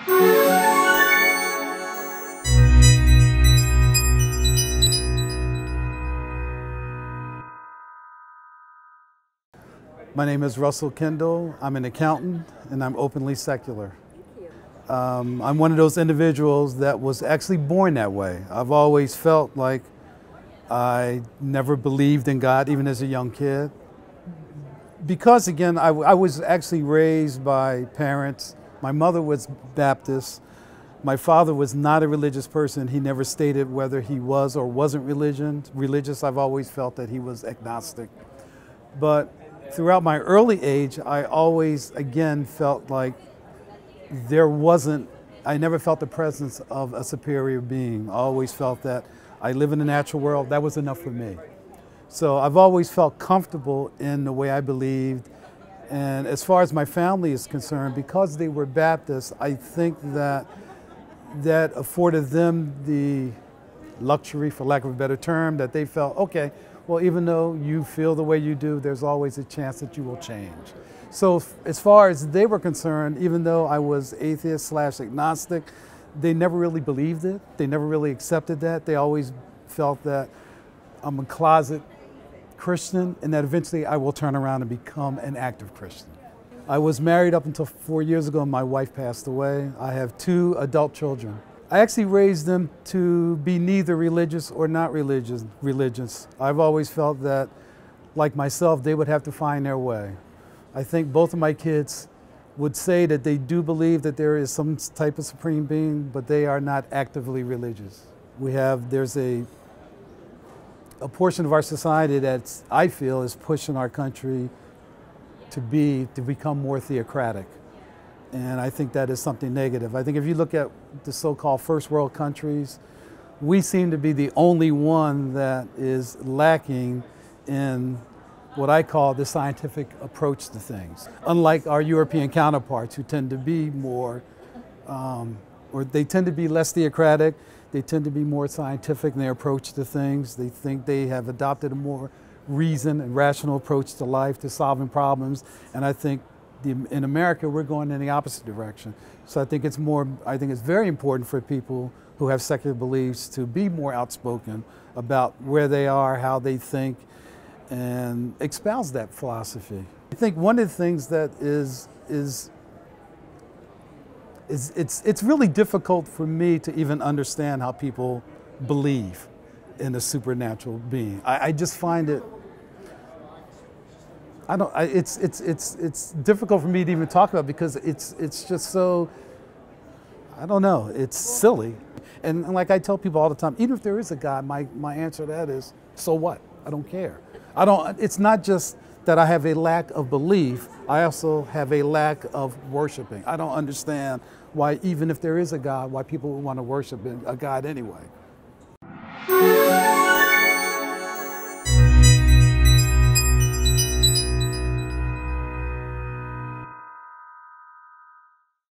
My name is Russell Kendall. I'm an accountant and I'm openly secular. I'm one of those individuals that was actually born that way. I've always felt like I never believed in God, even as a young kid. Because again, I was actually raised by parents. My mother was Baptist. My father was not a religious person. He never stated whether he was or wasn't religious. I've always felt that he was agnostic. But throughout my early age, I always, again, felt like I never felt the presence of a superior being. I always felt that I live in the natural world. That was enough for me. So I've always felt comfortable in the way I believed. And as far as my family is concerned, because they were Baptists, I think that afforded them the luxury, for lack of a better term, that they felt, okay, well, even though you feel the way you do, there's always a chance that you will change. So as far as they were concerned, even though I was atheist/agnostic, they never really believed it. They never really accepted that. They always felt that I'm a closet Christian and that eventually I will turn around and become an active Christian. I was married up until 4 years ago and my wife passed away. I have 2 adult children. I actually raised them to be neither religious or not religious. I've always felt that, like myself, they would have to find their way. I think both of my kids would say that they do believe that there is some type of supreme being, but they are not actively religious. There's a portion of our society that I feel is pushing our country to become more theocratic. And I think that is something negative. I think if you look at the so-called first world countries, we seem to be the only one that is lacking in what I call the scientific approach to things. Unlike our European counterparts who tend to be more, or they tend to be less theocratic, they tend to be more scientific in their approach to things. They think they have adopted a more reasoned and rational approach to life, to solving problems. And I think in America, we're going in the opposite direction. So I think it's very important for people who have secular beliefs to be more outspoken about where they are, how they think, and espouse that philosophy. I think one of the things that it's really difficult for me to even understand how people believe in a supernatural being. I just find it, it's difficult for me to even talk about because it's just so, I don't know, it's silly. And like I tell people all the time, even if there is a God, my answer to that is, so what? I don't care. It's not just that I have a lack of belief, I also have a lack of worshiping. I don't understand why, even if there is a God, why people would want to worship a God anyway.